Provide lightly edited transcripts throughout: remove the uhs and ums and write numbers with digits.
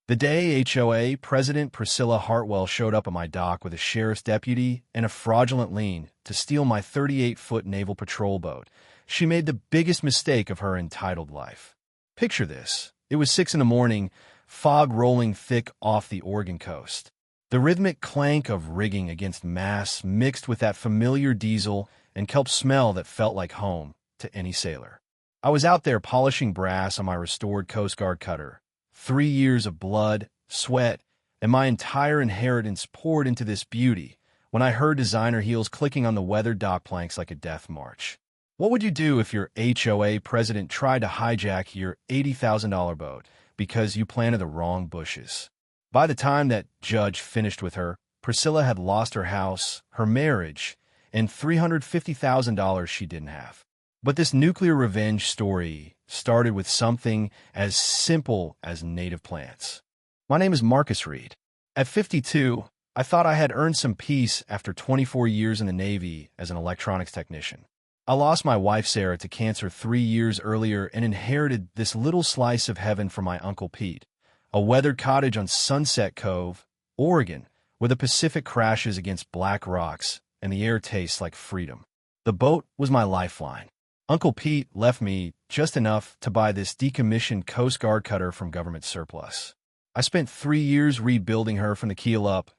The day HOA President Priscilla Hartwell showed up at my dock with a sheriff's deputy and a fraudulent lien to steal my 38-foot naval patrol boat, she made the biggest mistake of her entitled life. Picture this. It was 6 in the morning, fog rolling thick off the Oregon coast. The rhythmic clank of rigging against masts mixed with that familiar diesel and kelp smell that felt like home to any sailor. I was out there polishing brass on my restored Coast Guard cutter. 3 years of blood, sweat, and my entire inheritance poured into this beauty when I heard designer heels clicking on the weathered dock planks like a death march. What would you do if your HOA president tried to hijack your $80,000 boat because you planted the wrong bushes? By the time that judge finished with her, Priscilla had lost her house, her marriage, and $350,000 she didn't have. But this nuclear revenge story started with something as simple as native plants. My name is Marcus Reed. At 52, I thought I had earned some peace after 24 years in the Navy as an electronics technician. I lost my wife Sarah to cancer 3 years earlier and inherited this little slice of heaven from my Uncle Pete, a weathered cottage on Sunset Cove, Oregon, where the Pacific crashes against black rocks and the air tastes like freedom. The boat was my lifeline. Uncle Pete left me just enough to buy this decommissioned Coast Guard cutter from government surplus. I spent 3 years rebuilding her from the keel up,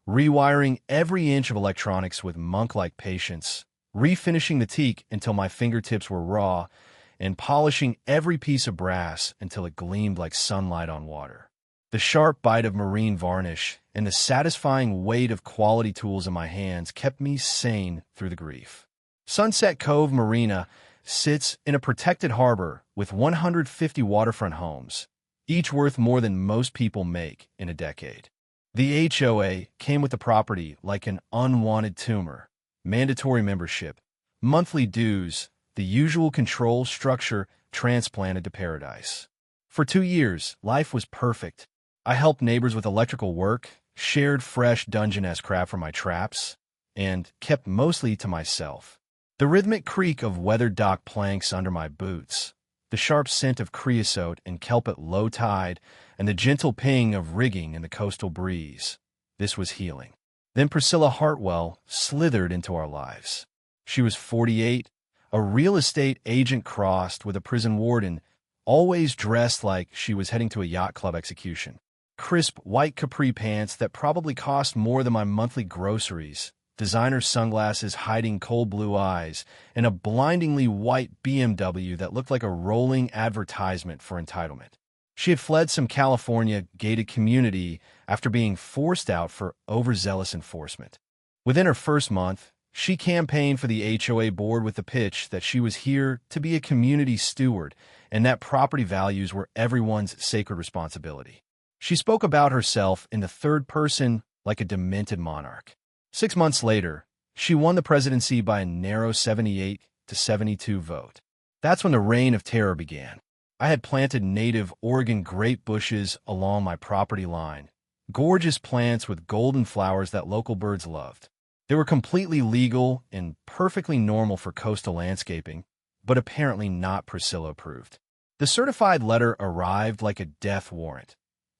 rewiring every inch of electronics with monk-like patience, refinishing the teak until my fingertips were raw, and polishing every piece of brass until it gleamed like sunlight on water. The sharp bite of marine varnish and the satisfying weight of quality tools in my hands kept me sane through the grief. Sunset Cove Marina sits in a protected harbor with 150 waterfront homes, each worth more than most people make in a decade. The HOA came with the property like an unwanted tumor: mandatory membership, monthly dues, the usual control structure transplanted to paradise. For 2 years, life was perfect. I helped neighbors with electrical work, shared fresh Dungeness crab from my traps, and kept mostly to myself. The rhythmic creak of weathered dock planks under my boots, the sharp scent of creosote and kelp at low tide, and the gentle ping of rigging in the coastal breeze. This was healing. Then Priscilla Hartwell slithered into our lives. She was 48, a real estate agent crossed with a prison warden, always dressed like she was heading to a yacht club execution. Crisp white capri pants that probably cost more than my monthly groceries, designer sunglasses hiding cold blue eyes, and a blindingly white BMW that looked like a rolling advertisement for entitlement. She had fled some California gated community after being forced out for overzealous enforcement. Within her first month, she campaigned for the HOA board with the pitch that she was here to be a community steward and that property values were everyone's sacred responsibility. She spoke about herself in the third person like a demented monarch. 6 months later, she won the presidency by a narrow 78-72 vote. That's when the reign of terror began. I had planted native Oregon grape bushes along my property line, gorgeous plants with golden flowers that local birds loved. They were completely legal and perfectly normal for coastal landscaping, but apparently not Priscilla approved. The certified letter arrived like a death warrant.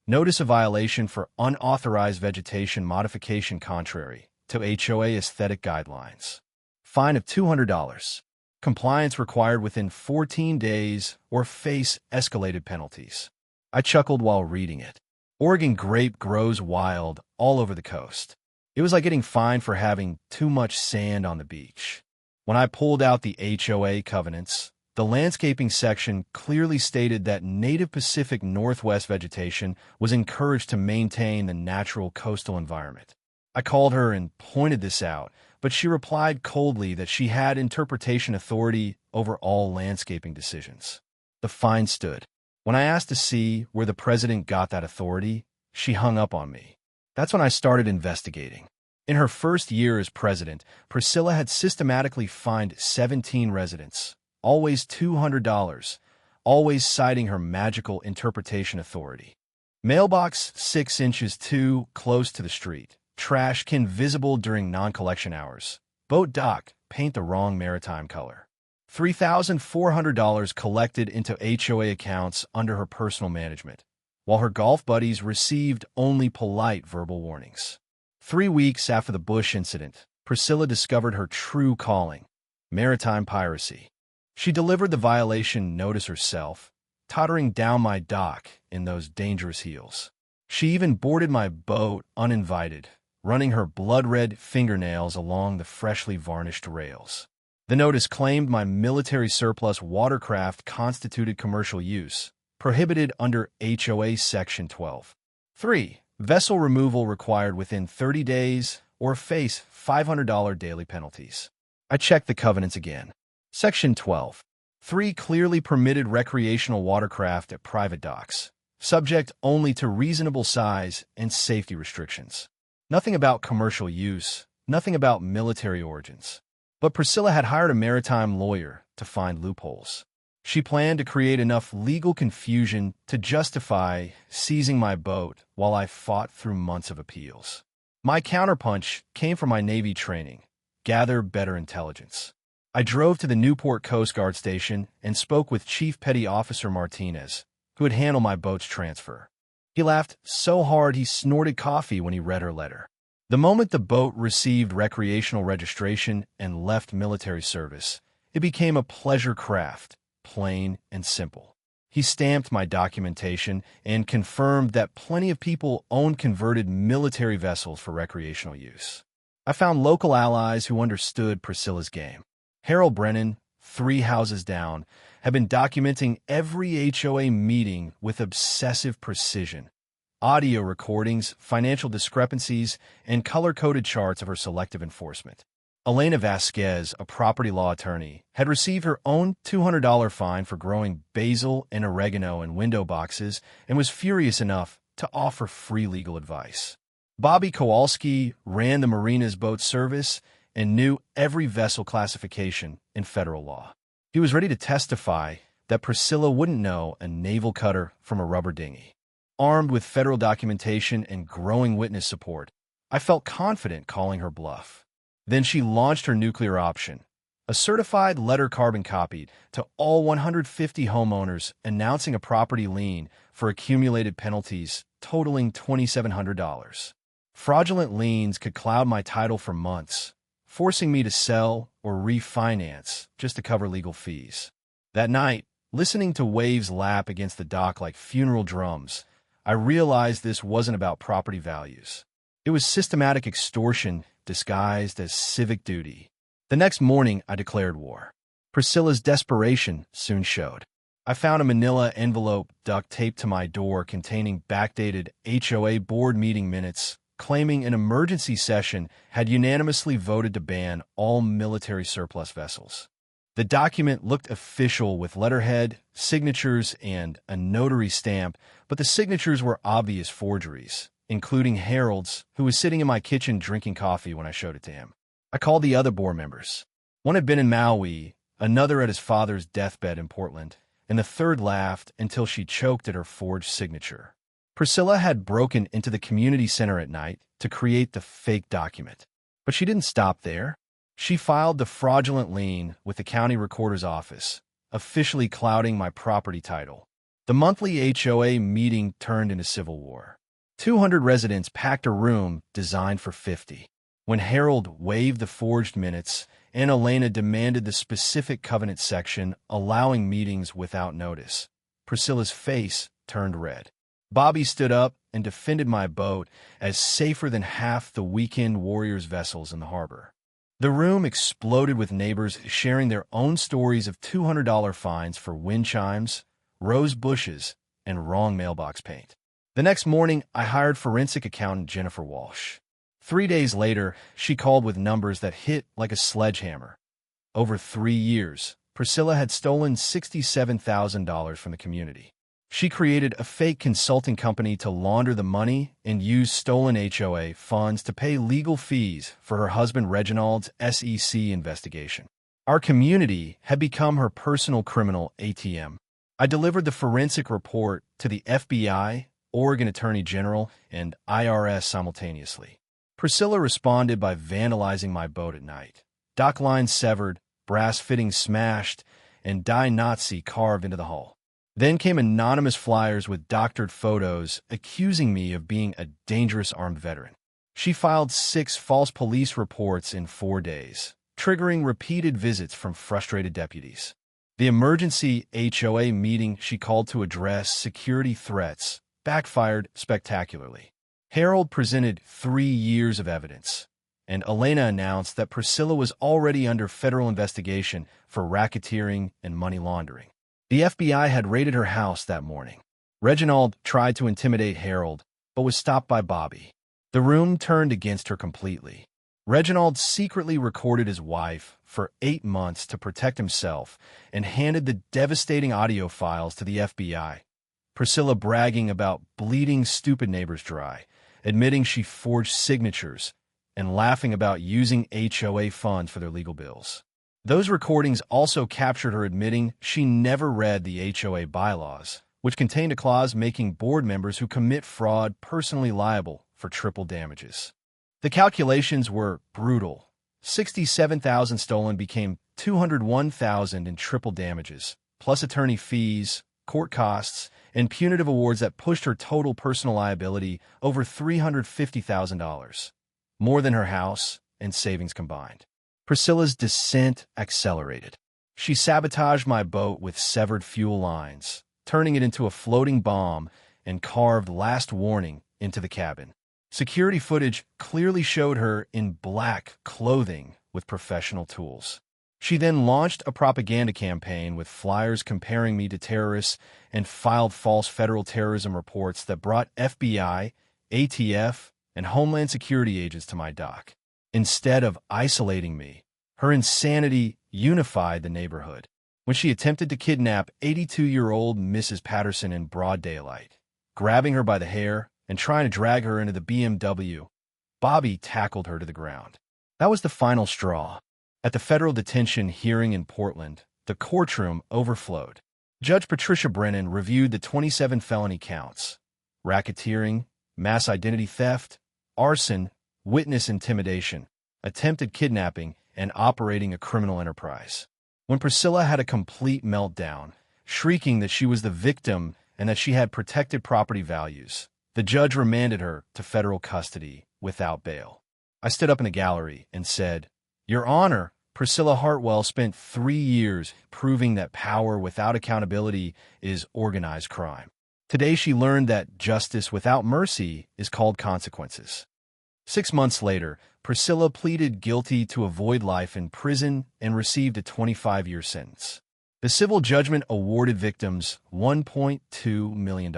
Notice of violation for unauthorized vegetation modification contrary to HOA aesthetic guidelines. Fine of $200. Compliance required within 14 days or face escalated penalties. I chuckled while reading it. Oregon grape grows wild all over the coast. It was like getting fined for having too much sand on the beach. When I pulled out the HOA covenants, the landscaping section clearly stated that native Pacific Northwest vegetation was encouraged to maintain the natural coastal environment. I called her and pointed this out, but she replied coldly that she had interpretation authority over all landscaping decisions. The fine stood. When I asked to see where the president got that authority, she hung up on me. That's when I started investigating. In her first year as president, Priscilla had systematically fined 17 residents, always $200, always citing her magical interpretation authority. Mailbox 6 inches too close to the street. Trash can visible during non-collection hours. Boat dock, paint the wrong maritime color. $3,400 collected into HOA accounts under her personal management. while her golf buddies received only polite verbal warnings. 3 weeks after the Bush incident, Priscilla discovered her true calling: maritime piracy. She delivered the violation notice herself, tottering down my dock in those dangerous heels. She even boarded my boat uninvited, running her blood-red fingernails along the freshly varnished rails. The notice claimed my military surplus watercraft constituted commercial use, prohibited under HOA Section 12. 3. Vessel removal required within 30 days or face $500 daily penalties. I checked the covenants again. Section 12. 3. Clearly permitted recreational watercraft at private docks, subject only to reasonable size and safety restrictions. Nothing about commercial use, nothing about military origins. But Priscilla had hired a maritime lawyer to find loopholes. She planned to create enough legal confusion to justify seizing my boat while I fought through months of appeals. My counterpunch came from my Navy training: gather better intelligence. I drove to the Newport Coast Guard station and spoke with Chief Petty Officer Martinez, who had handled my boat's transfer. He laughed so hard he snorted coffee when he read her letter. The moment the boat received recreational registration and left military service, it became a pleasure craft, plain and simple. He stamped my documentation and confirmed that plenty of people owned converted military vessels for recreational use. I found local allies who understood Priscilla's game. Harold Brennan, 3 houses down, had been documenting every HOA meeting with obsessive precision. Audio recordings, financial discrepancies, and color-coded charts of her selective enforcement. Elena Vasquez, a property law attorney, had received her own $200 fine for growing basil and oregano in window boxes and was furious enough to offer free legal advice. Bobby Kowalski ran the Marina's boat service and knew every vessel classification in federal law. He was ready to testify that Priscilla wouldn't know a naval cutter from a rubber dinghy. Armed with federal documentation and growing witness support, I felt confident calling her bluff. Then she launched her nuclear option, a certified letter carbon copied to all 150 homeowners announcing a property lien for accumulated penalties totaling $2,700. Fraudulent liens could cloud my title for months, forcing me to sell or refinance just to cover legal fees. That night, listening to waves lap against the dock like funeral drums, I realized this wasn't about property values. It was systematic extortion disguised as civic duty. The next morning, I declared war. Priscilla's desperation soon showed. I found a manila envelope duct taped to my door containing backdated HOA board meeting minutes, claiming an emergency session had unanimously voted to ban all military surplus vessels. The document looked official with letterhead, signatures, and a notary stamp, but the signatures were obvious forgeries, including Harold's, who was sitting in my kitchen drinking coffee when I showed it to him. I called the other board members. One had been in Maui, another at his father's deathbed in Portland, and the third laughed until she choked at her forged signature. Priscilla had broken into the community center at night to create the fake document. But she didn't stop there. She filed the fraudulent lien with the county recorder's office, officially clouding my property title. The monthly HOA meeting turned into civil war. 200 residents packed a room designed for 50. When Harold waived the forged minutes and Elena demanded the specific covenant section allowing meetings without notice, Priscilla's face turned red. Bobby stood up and defended my boat as safer than half the weekend warriors' vessels in the harbor. The room exploded with neighbors sharing their own stories of $200 fines for wind chimes, rose bushes, and wrong mailbox paint. The next morning, I hired forensic accountant Jennifer Walsh. 3 days later, she called with numbers that hit like a sledgehammer. Over 3 years, Priscilla had stolen $67,000 from the community. She created a fake consulting company to launder the money and use stolen HOA funds to pay legal fees for her husband Reginald's SEC investigation. Our community had become her personal criminal ATM. I delivered the forensic report to the FBI, Oregon Attorney General, and IRS simultaneously. Priscilla responded by vandalizing my boat at night. Dock lines severed, brass fittings smashed, and Die Nazi carved into the hull. Then came anonymous flyers with doctored photos accusing me of being a dangerous armed veteran. She filed 6 false police reports in 4 days, triggering repeated visits from frustrated deputies. The emergency HOA meeting she called to address security threats backfired spectacularly. Harold presented 3 years of evidence, and Elena announced that Priscilla was already under federal investigation for racketeering and money laundering. The FBI had raided her house that morning. Reginald tried to intimidate Harold, but was stopped by Bobby. The room turned against her completely. Reginald secretly recorded his wife for 8 months to protect himself and handed the devastating audio files to the FBI. Priscilla bragging about bleeding stupid neighbors dry, admitting she forged signatures, and laughing about using HOA funds for their legal bills. Those recordings also captured her admitting she never read the HOA bylaws, which contained a clause making board members who commit fraud personally liable for triple damages. The calculations were brutal. $67,000 stolen became $201,000 in triple damages, plus attorney fees, court costs, and punitive awards that pushed her total personal liability over $350,000, more than her house and savings combined. Priscilla's descent accelerated. She sabotaged my boat with severed fuel lines, turning it into a floating bomb, and carved "Last Warning" into the cabin. Security footage clearly showed her in black clothing with professional tools. She then launched a propaganda campaign with flyers comparing me to terrorists and filed false federal terrorism reports that brought FBI, ATF, and Homeland Security agents to my dock. Instead of isolating me, her insanity unified the neighborhood. When she attempted to kidnap 82-year-old Mrs. Patterson in broad daylight, grabbing her by the hair and trying to drag her into the BMW, Bobby tackled her to the ground. That was the final straw. At the federal detention hearing in Portland, the courtroom overflowed. Judge Patricia Brennan reviewed the 27 felony counts: racketeering, mass identity theft, arson, witness intimidation, attempted kidnapping, and operating a criminal enterprise. When Priscilla had a complete meltdown, shrieking that she was the victim and that she had protected property values, the judge remanded her to federal custody without bail. I stood up in the gallery and said, "Your Honor, Priscilla Hartwell spent 3 years proving that power without accountability is organized crime. Today she learned that justice without mercy is called consequences." 6 months later, Priscilla pleaded guilty to avoid life in prison and received a 25-year sentence. The civil judgment awarded victims $1.2 million.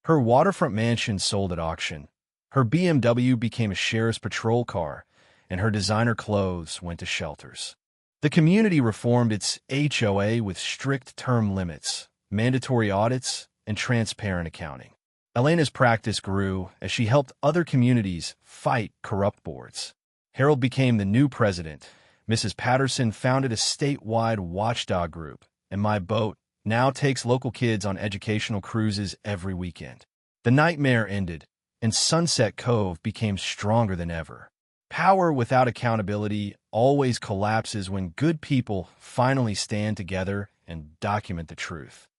Her waterfront mansion sold at auction. Her BMW became a sheriff's patrol car, and her designer clothes went to shelters. The community reformed its HOA with strict term limits, mandatory audits, and transparent accounting. Elena's practice grew as she helped other communities fight corrupt boards. Harold became the new president. Mrs. Patterson founded a statewide watchdog group, and my boat now takes local kids on educational cruises every weekend. The nightmare ended, and Sunset Cove became stronger than ever. Power without accountability always collapses when good people finally stand together and document the truth.